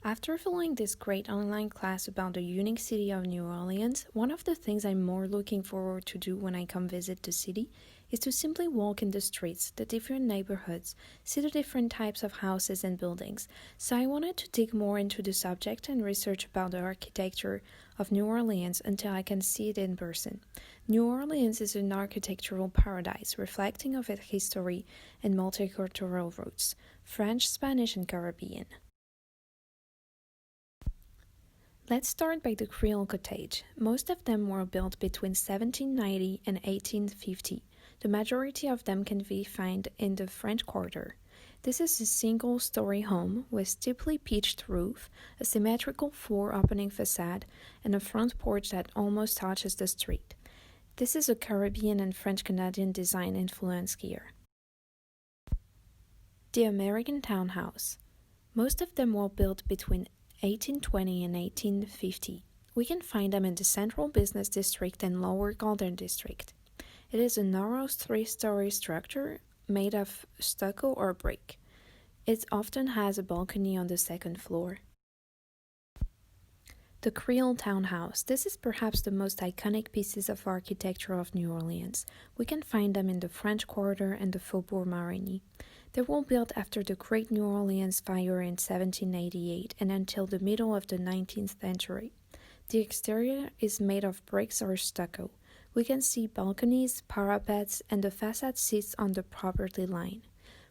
After following this great online class about the unique city of New Orleans, one of the things I'm more looking forward to do when I come visit the city is to simply walk in the streets, the different neighborhoods, see the different types of houses and buildings. So I wanted to dig more into the subject and research about the architecture of New Orleans until I can see it in person. New Orleans is an architectural paradise reflecting of its history and multicultural roots, French, Spanish, and Caribbean. Let's start by the Creole cottage. Most of them were built between 1790 and 1850. The majority of them can be found in the French Quarter. This is a single-story home with steeply pitched roof, a symmetrical floor-opening facade, and a front porch that almost touches the street. This is a Caribbean and French-Canadian design influence here. The American townhouse. Most of them were built between 1820 and 1850. We can find them in the Central Business District and Lower Golden District. It is a narrow three-story structure made of stucco or brick. It often has a balcony on the second floor. The Creole townhouse. This is perhaps the most iconic pieces of architecture of New Orleans. We can find them in the French Quarter and the Faubourg Marigny. They were built after the Great New Orleans Fire in 1788 and until the middle of the 19th century. The exterior is made of bricks or stucco. We can see balconies, parapets, and the facade sits on the property line.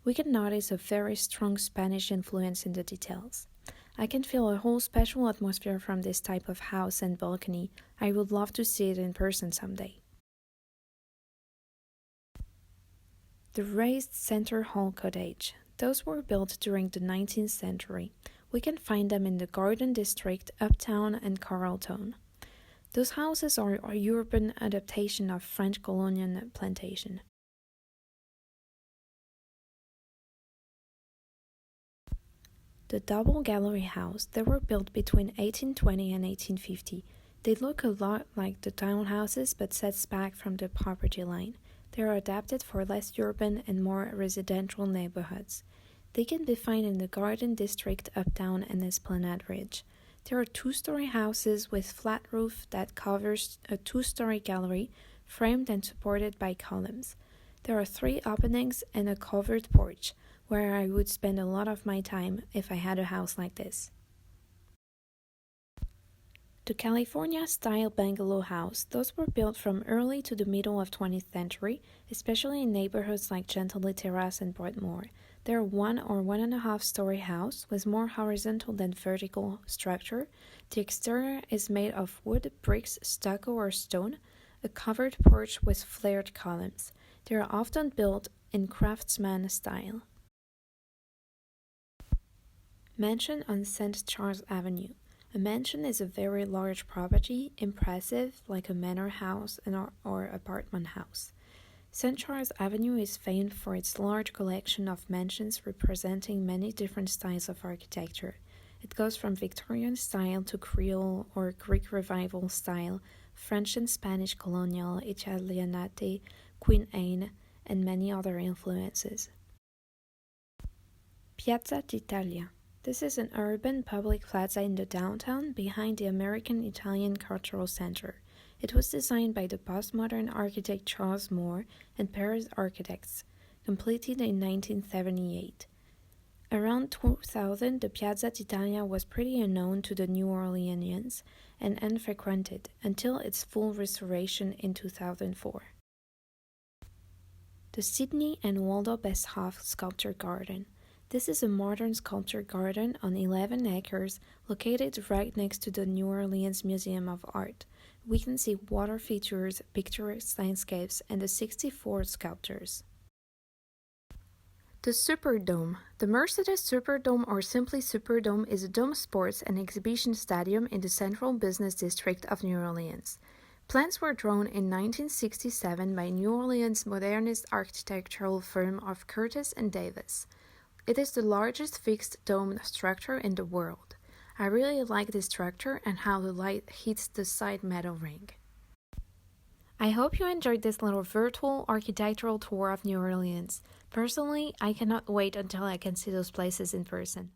We can notice a very strong Spanish influence in the details. I can feel a whole special atmosphere from this type of house and balcony. I would love to see it in person someday. The raised center hall cottage. Those were built during the 19th century. We can find them in the Garden District, Uptown, and Carrollton. Those houses are a urban adaptation of French colonial plantation. The double gallery house. They were built between 1820 and 1850. They look a lot like the townhouses but sets back from the property line. They are adapted for less urban and more residential neighborhoods. They can be found in the Garden District, Uptown, and Esplanade Ridge. There are two-story houses with flat roof that covers a two-story gallery, framed and supported by columns. There are 3 openings and a covered porch, where I would spend a lot of my time if I had a house like this. The California-style bungalow house. Those were built from early to the middle of 20th century, especially in neighborhoods like Gentilly Terrace and Broadmoor. They are 1 or 1.5 story house with more horizontal than vertical structure. The exterior is made of wood, bricks, stucco or stone, a covered porch with flared columns. They are often built in craftsman style. Mansion on St. Charles Avenue. A mansion is a very large property, impressive, like a manor house or apartment house. St. Charles Avenue is famed for its large collection of mansions representing many different styles of architecture. It goes from Victorian style to Creole or Greek Revival style, French and Spanish colonial, Italianate, Queen Anne, and many other influences. Piazza d'Italia. This is an urban public plaza in the downtown behind the American-Italian Cultural Center. It was designed by the postmodern architect Charles Moore and Paris architects, completed in 1978. Around 2000, the Piazza d'Italia was pretty unknown to the New Orleanians and unfrequented until its full restoration in 2004. The Sidney and Waldo Besthoff Sculpture Garden. This is a modern sculpture garden on 11 acres located right next to the New Orleans Museum of Art. We can see water features, picturesque landscapes, and the 64 sculptures. The Superdome. The Mercedes Superdome, or simply Superdome, is a dome sports and exhibition stadium in the Central Business District of New Orleans. Plans were drawn in 1967 by New Orleans modernist architectural firm of Curtis and Davis. It is the largest fixed dome structure in the world. I really like this structure and how the light hits the side metal ring. I hope you enjoyed this little virtual architectural tour of New Orleans. Personally, I cannot wait until I can see those places in person.